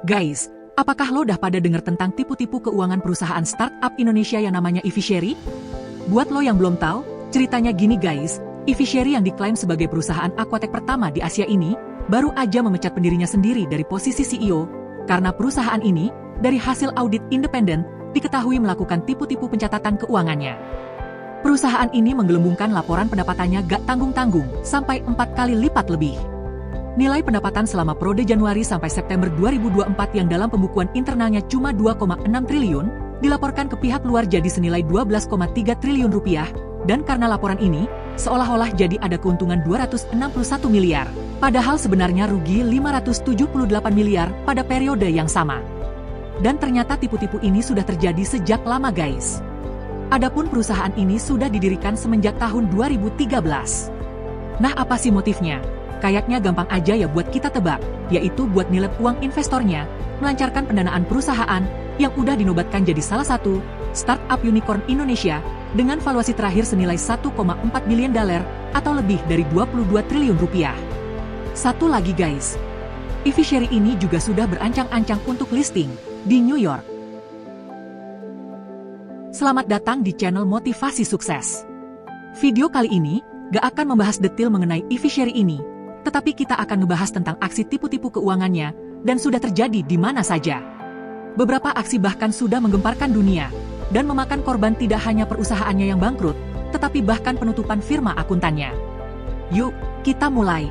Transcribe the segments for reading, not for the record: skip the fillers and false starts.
Guys, apakah lo udah pada denger tentang tipu-tipu keuangan perusahaan startup Indonesia yang namanya eVisionary? Buat lo yang belum tahu, ceritanya gini guys, eVisionary yang diklaim sebagai perusahaan aquatech pertama di Asia ini, baru aja memecat pendirinya sendiri dari posisi CEO, karena perusahaan ini, dari hasil audit independen, diketahui melakukan tipu-tipu pencatatan keuangannya. Perusahaan ini menggelembungkan laporan pendapatannya gak tanggung-tanggung, sampai 4 kali lipat lebih. Nilai pendapatan selama periode Januari sampai September 2024 yang dalam pembukuan internalnya cuma 2,6 triliun, dilaporkan ke pihak luar jadi senilai 12,3 triliun rupiah, dan karena laporan ini, seolah-olah jadi ada keuntungan 261 miliar, padahal sebenarnya rugi 578 miliar pada periode yang sama. Dan ternyata tipu-tipu ini sudah terjadi sejak lama guys. Adapun perusahaan ini sudah didirikan semenjak tahun 2013. Nah, apa sih motifnya? Kayaknya gampang aja ya buat kita tebak, yaitu buat nilai uang investornya, melancarkan pendanaan perusahaan yang udah dinobatkan jadi salah satu startup unicorn Indonesia dengan valuasi terakhir senilai 1,4 billion dolar atau lebih dari 22 triliun rupiah. Satu lagi guys, eVisionary ini juga sudah berancang-ancang untuk listing di New York. Selamat datang di channel Motivasi Sukses. Video kali ini gak akan membahas detail mengenai eVisionary ini, tetapi kita akan membahas tentang aksi tipu-tipu keuangannya dan sudah terjadi di mana saja. Beberapa aksi bahkan sudah menggemparkan dunia dan memakan korban tidak hanya perusahaannya yang bangkrut, tetapi bahkan penutupan firma akuntannya. Yuk, kita mulai.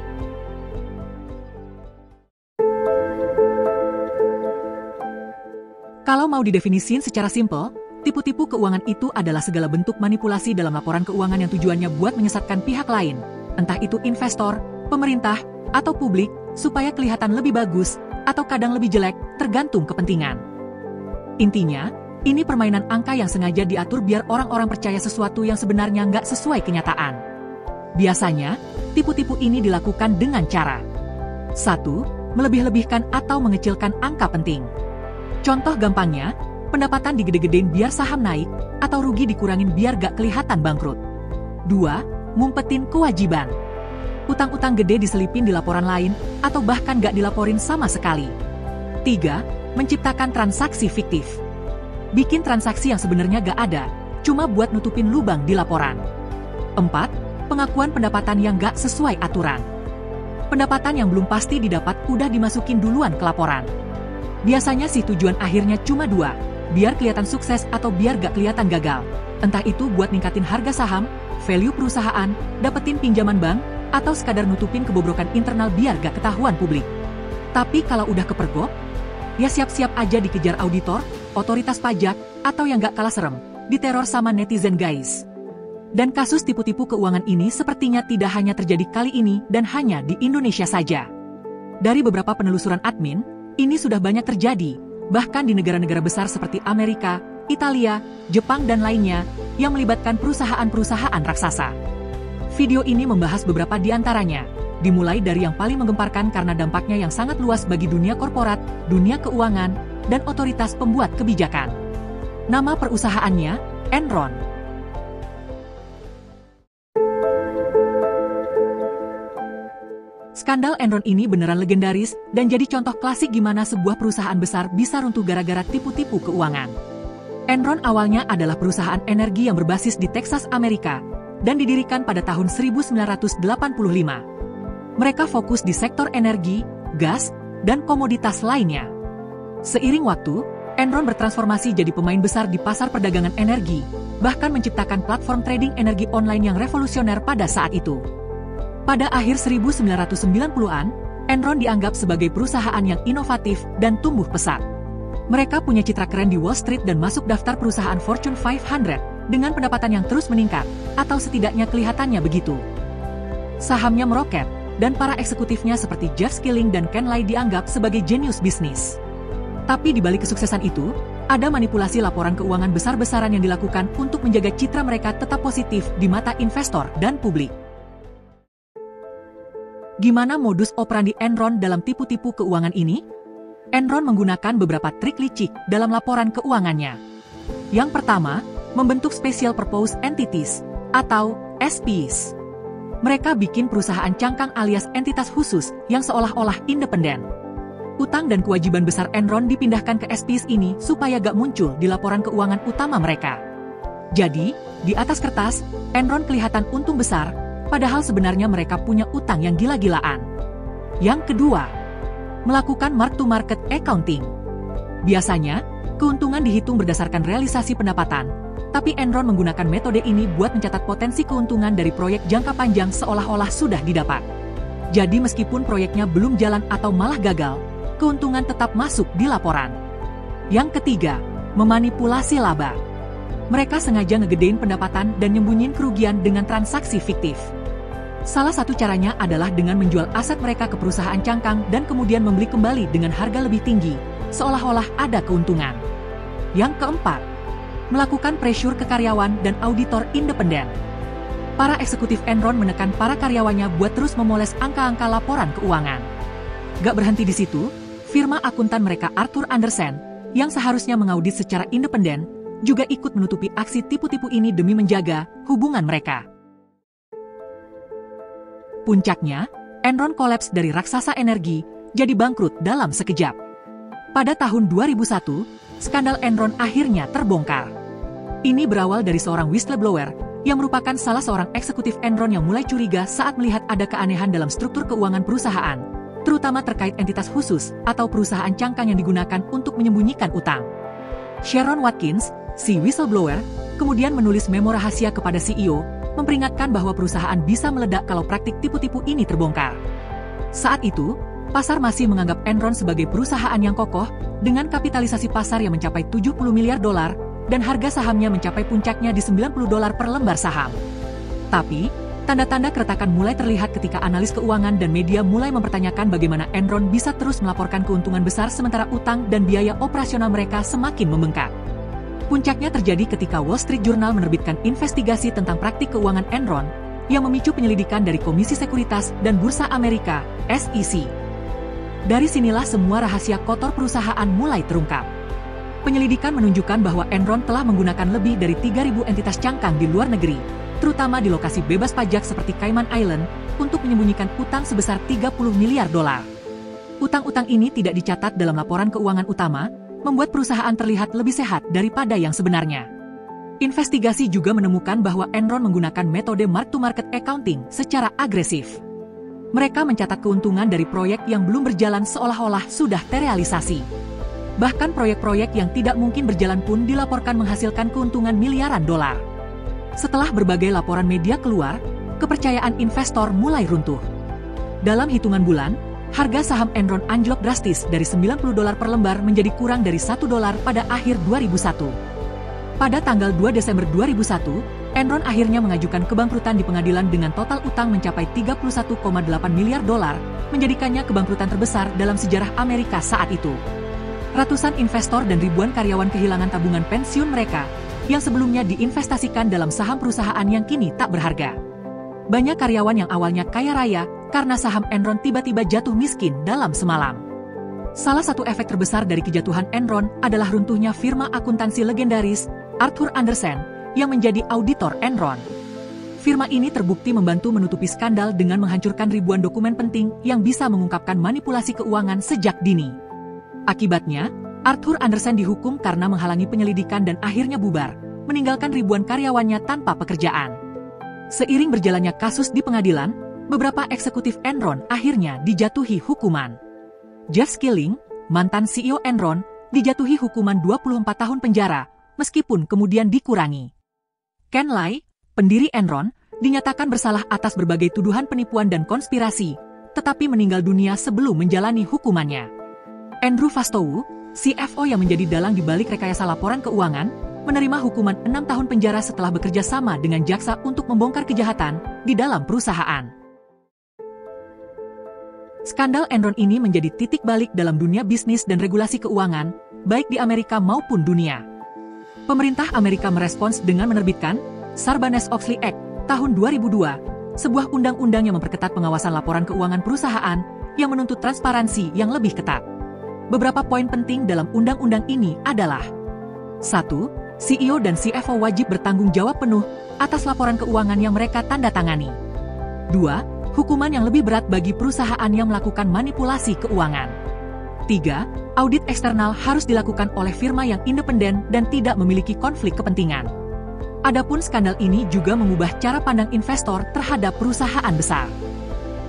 Kalau mau didefinisin secara simpel, tipu-tipu keuangan itu adalah segala bentuk manipulasi dalam laporan keuangan yang tujuannya buat menyesatkan pihak lain, entah itu investor, pemerintah, atau publik, supaya kelihatan lebih bagus, atau kadang lebih jelek, tergantung kepentingan. Intinya, ini permainan angka yang sengaja diatur biar orang-orang percaya sesuatu yang sebenarnya nggak sesuai kenyataan. Biasanya, tipu-tipu ini dilakukan dengan cara 1. Melebih-lebihkan atau mengecilkan angka penting. Contoh gampangnya, pendapatan digede-gedein biar saham naik, atau rugi dikurangin biar gak kelihatan bangkrut. 2. Ngumpetin kewajiban. Utang-utang gede diselipin di laporan lain, atau bahkan gak dilaporin sama sekali. 3. Menciptakan transaksi fiktif. Bikin transaksi yang sebenarnya gak ada, cuma buat nutupin lubang di laporan. 4. Pengakuan pendapatan yang gak sesuai aturan. Pendapatan yang belum pasti didapat udah dimasukin duluan ke laporan. Biasanya sih tujuan akhirnya cuma 2, biar kelihatan sukses atau biar gak kelihatan gagal. Entah itu buat ningkatin harga saham, value perusahaan, dapetin pinjaman bank, atau sekadar nutupin kebobrokan internal biar gak ketahuan publik. Tapi kalau udah kepergok, ya siap-siap aja dikejar auditor, otoritas pajak, atau yang gak kalah serem, diteror sama netizen guys. Dan kasus tipu-tipu keuangan ini sepertinya tidak hanya terjadi kali ini dan hanya di Indonesia saja. Dari beberapa penelusuran admin, ini sudah banyak terjadi, bahkan di negara-negara besar seperti Amerika, Italia, Jepang dan lainnya, yang melibatkan perusahaan-perusahaan raksasa. Video ini membahas beberapa di antaranya, dimulai dari yang paling menggemparkan karena dampaknya yang sangat luas bagi dunia korporat, dunia keuangan, dan otoritas pembuat kebijakan. Nama perusahaannya, Enron. Skandal Enron ini beneran legendaris dan jadi contoh klasik gimana sebuah perusahaan besar bisa runtuh gara-gara tipu-tipu keuangan. Enron awalnya adalah perusahaan energi yang berbasis di Texas, Amerika, dan didirikan pada tahun 1985. Mereka fokus di sektor energi, gas, dan komoditas lainnya. Seiring waktu, Enron bertransformasi jadi pemain besar di pasar perdagangan energi, bahkan menciptakan platform trading energi online yang revolusioner pada saat itu. Pada akhir 1990-an, Enron dianggap sebagai perusahaan yang inovatif dan tumbuh pesat. Mereka punya citra keren di Wall Street dan masuk daftar perusahaan Fortune 500, dengan pendapatan yang terus meningkat, atau setidaknya kelihatannya begitu. Sahamnya meroket, dan para eksekutifnya seperti Jeff Skilling dan Ken Lay dianggap sebagai jenius bisnis. Tapi di balik kesuksesan itu, ada manipulasi laporan keuangan besar-besaran yang dilakukan untuk menjaga citra mereka tetap positif di mata investor dan publik. Gimana modus operandi Enron dalam tipu-tipu keuangan ini? Enron menggunakan beberapa trik licik dalam laporan keuangannya. Yang pertama, membentuk Special Purpose Entities, atau SPs. Mereka bikin perusahaan cangkang alias entitas khusus yang seolah-olah independen. Utang dan kewajiban besar Enron dipindahkan ke SPs ini supaya gak muncul di laporan keuangan utama mereka. Jadi, di atas kertas, Enron kelihatan untung besar, padahal sebenarnya mereka punya utang yang gila-gilaan. Yang kedua, melakukan mark-to-market accounting. Biasanya, keuntungan dihitung berdasarkan realisasi pendapatan, tapi Enron menggunakan metode ini buat mencatat potensi keuntungan dari proyek jangka panjang seolah-olah sudah didapat. Jadi meskipun proyeknya belum jalan atau malah gagal, keuntungan tetap masuk di laporan. Yang ketiga, memanipulasi laba. Mereka sengaja ngegedein pendapatan dan nyembunyiin kerugian dengan transaksi fiktif. Salah satu caranya adalah dengan menjual aset mereka ke perusahaan cangkang dan kemudian membeli kembali dengan harga lebih tinggi, seolah-olah ada keuntungan. Yang keempat, melakukan pressure ke karyawan dan auditor independen. Para eksekutif Enron menekan para karyawannya buat terus memoles angka-angka laporan keuangan. Gak berhenti di situ, firma akuntan mereka Arthur Andersen, yang seharusnya mengaudit secara independen, juga ikut menutupi aksi tipu-tipu ini demi menjaga hubungan mereka. Puncaknya, Enron kolaps dari raksasa energi, jadi bangkrut dalam sekejap. Pada tahun 2001, skandal Enron akhirnya terbongkar. Ini berawal dari seorang whistleblower, yang merupakan salah seorang eksekutif Enron yang mulai curiga saat melihat ada keanehan dalam struktur keuangan perusahaan, terutama terkait entitas khusus atau perusahaan cangkang yang digunakan untuk menyembunyikan utang. Sharon Watkins, si whistleblower, kemudian menulis memo rahasia kepada CEO, memperingatkan bahwa perusahaan bisa meledak kalau praktik tipu-tipu ini terbongkar. Saat itu, pasar masih menganggap Enron sebagai perusahaan yang kokoh, dengan kapitalisasi pasar yang mencapai 70 miliar dolar, dan harga sahamnya mencapai puncaknya di 90 dolar per lembar saham. Tapi, tanda-tanda keretakan mulai terlihat ketika analis keuangan dan media mulai mempertanyakan bagaimana Enron bisa terus melaporkan keuntungan besar sementara utang dan biaya operasional mereka semakin membengkak. Puncaknya terjadi ketika Wall Street Journal menerbitkan investigasi tentang praktik keuangan Enron, yang memicu penyelidikan dari Komisi Sekuritas dan Bursa Amerika, SEC. Dari sinilah semua rahasia kotor perusahaan mulai terungkap. Penyelidikan menunjukkan bahwa Enron telah menggunakan lebih dari 3.000 entitas cangkang di luar negeri, terutama di lokasi bebas pajak seperti Cayman Island, untuk menyembunyikan utang sebesar 30 miliar dolar. Utang-utang ini tidak dicatat dalam laporan keuangan utama, membuat perusahaan terlihat lebih sehat daripada yang sebenarnya. Investigasi juga menemukan bahwa Enron menggunakan metode mark-to-market accounting secara agresif. Mereka mencatat keuntungan dari proyek yang belum berjalan seolah-olah sudah terrealisasi. Bahkan proyek-proyek yang tidak mungkin berjalan pun dilaporkan menghasilkan keuntungan miliaran dolar. Setelah berbagai laporan media keluar, kepercayaan investor mulai runtuh. Dalam hitungan bulan, harga saham Enron anjlok drastis dari 90 dolar per lembar menjadi kurang dari 1 dolar pada akhir 2001. Pada tanggal 2 Desember 2001, Enron akhirnya mengajukan kebangkrutan di pengadilan dengan total utang mencapai 31,8 miliar dolar, menjadikannya kebangkrutan terbesar dalam sejarah Amerika saat itu. Ratusan investor dan ribuan karyawan kehilangan tabungan pensiun mereka, yang sebelumnya diinvestasikan dalam saham perusahaan yang kini tak berharga. Banyak karyawan yang awalnya kaya raya, karena saham Enron tiba-tiba jatuh miskin dalam semalam. Salah satu efek terbesar dari kejatuhan Enron adalah runtuhnya firma akuntansi legendaris, Arthur Andersen, yang menjadi auditor Enron. Firma ini terbukti membantu menutupi skandal dengan menghancurkan ribuan dokumen penting yang bisa mengungkapkan manipulasi keuangan sejak dini. Akibatnya, Arthur Andersen dihukum karena menghalangi penyelidikan dan akhirnya bubar, meninggalkan ribuan karyawannya tanpa pekerjaan. Seiring berjalannya kasus di pengadilan, beberapa eksekutif Enron akhirnya dijatuhi hukuman. Jeff Skilling, mantan CEO Enron, dijatuhi hukuman 24 tahun penjara, meskipun kemudian dikurangi. Ken Lay, pendiri Enron, dinyatakan bersalah atas berbagai tuduhan penipuan dan konspirasi, tetapi meninggal dunia sebelum menjalani hukumannya. Andrew Fastow, CFO yang menjadi dalang di balik rekayasa laporan keuangan, menerima hukuman 6 tahun penjara setelah bekerja sama dengan jaksa untuk membongkar kejahatan di dalam perusahaan. Skandal Enron ini menjadi titik balik dalam dunia bisnis dan regulasi keuangan, baik di Amerika maupun dunia. Pemerintah Amerika merespons dengan menerbitkan Sarbanes-Oxley Act tahun 2002, sebuah undang-undang yang memperketat pengawasan laporan keuangan perusahaan yang menuntut transparansi yang lebih ketat. Beberapa poin penting dalam undang-undang ini adalah 1. CEO dan CFO wajib bertanggung jawab penuh atas laporan keuangan yang mereka tanda tangani. 2. Hukuman yang lebih berat bagi perusahaan yang melakukan manipulasi keuangan. 3. Audit eksternal harus dilakukan oleh firma yang independen dan tidak memiliki konflik kepentingan. Adapun skandal ini juga mengubah cara pandang investor terhadap perusahaan besar.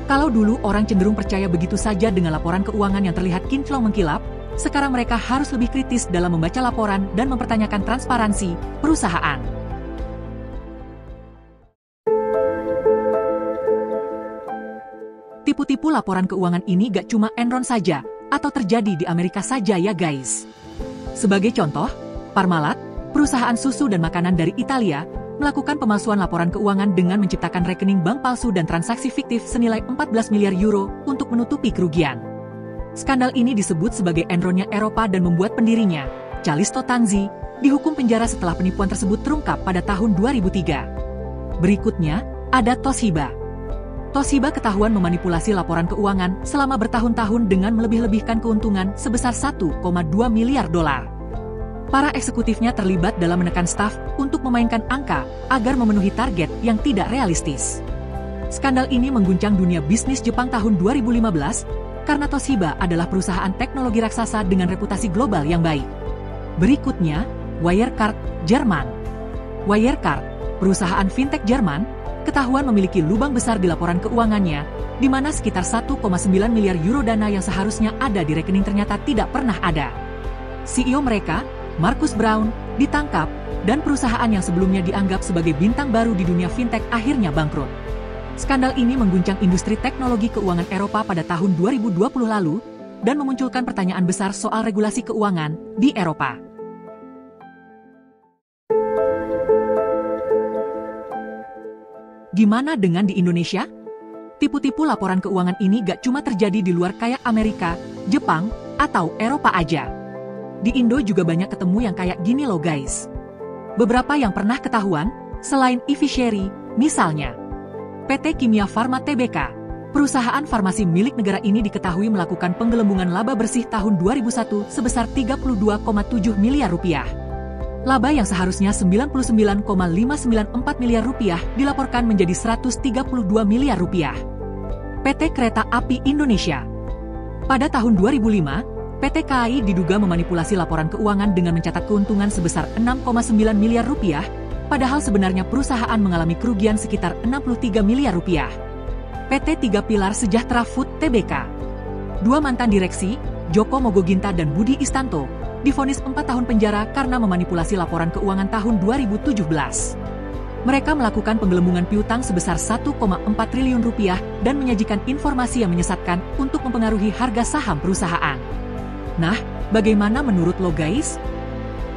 Kalau dulu orang cenderung percaya begitu saja dengan laporan keuangan yang terlihat kinclong mengkilap, sekarang mereka harus lebih kritis dalam membaca laporan dan mempertanyakan transparansi perusahaan. Tipu-tipu laporan keuangan ini gak cuma Enron saja, atau terjadi di Amerika saja ya guys. Sebagai contoh, Parmalat, perusahaan susu dan makanan dari Italia, melakukan pemalsuan laporan keuangan dengan menciptakan rekening bank palsu dan transaksi fiktif senilai 14 miliar euro untuk menutupi kerugian. Skandal ini disebut sebagai Enronnya Eropa dan membuat pendirinya, Callisto Tanzi, dihukum penjara setelah penipuan tersebut terungkap pada tahun 2003. Berikutnya, ada Toshiba. Toshiba ketahuan memanipulasi laporan keuangan selama bertahun-tahun dengan melebih-lebihkan keuntungan sebesar 1,2 miliar dolar. Para eksekutifnya terlibat dalam menekan staf untuk memainkan angka agar memenuhi target yang tidak realistis. Skandal ini mengguncang dunia bisnis Jepang tahun 2015 karena Toshiba adalah perusahaan teknologi raksasa dengan reputasi global yang baik. Berikutnya, Wirecard, Jerman. Wirecard, perusahaan fintech Jerman, ketahuan memiliki lubang besar di laporan keuangannya, di mana sekitar 1,9 miliar euro dana yang seharusnya ada di rekening ternyata tidak pernah ada. CEO mereka, Markus Braun, ditangkap, dan perusahaan yang sebelumnya dianggap sebagai bintang baru di dunia fintech akhirnya bangkrut. Skandal ini mengguncang industri teknologi keuangan Eropa pada tahun 2020 lalu, dan memunculkan pertanyaan besar soal regulasi keuangan di Eropa. Gimana dengan di Indonesia? Tipu-tipu laporan keuangan ini gak cuma terjadi di luar kayak Amerika, Jepang, atau Eropa aja. Di Indo juga banyak ketemu yang kayak gini loh guys. Beberapa yang pernah ketahuan, selain Ivishery, misalnya PT Kimia Farma Tbk, perusahaan farmasi milik negara ini diketahui melakukan penggelembungan laba bersih tahun 2001 sebesar 32,7 miliar rupiah. Laba yang seharusnya 99,594 miliar rupiah dilaporkan menjadi 132 miliar rupiah. PT Kereta Api Indonesia. Pada tahun 2005, PT KAI diduga memanipulasi laporan keuangan dengan mencatat keuntungan sebesar 6,9 miliar rupiah, padahal sebenarnya perusahaan mengalami kerugian sekitar 63 miliar rupiah. PT Tiga Pilar Sejahtera Food Tbk. Dua mantan direksi, Joko Mogoginta dan Budi Istanto, divonis 4 tahun penjara karena memanipulasi laporan keuangan tahun 2017. Mereka melakukan penggelembungan piutang sebesar 1,4 triliun rupiah dan menyajikan informasi yang menyesatkan untuk mempengaruhi harga saham perusahaan. Nah, bagaimana menurut lo guys?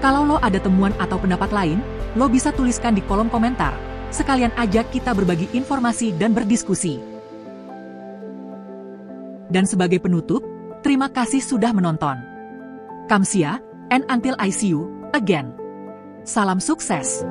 Kalau lo ada temuan atau pendapat lain, lo bisa tuliskan di kolom komentar. Sekalian aja kita berbagi informasi dan berdiskusi. Dan sebagai penutup, terima kasih sudah menonton. Kamsia, and until I see you again. Salam sukses!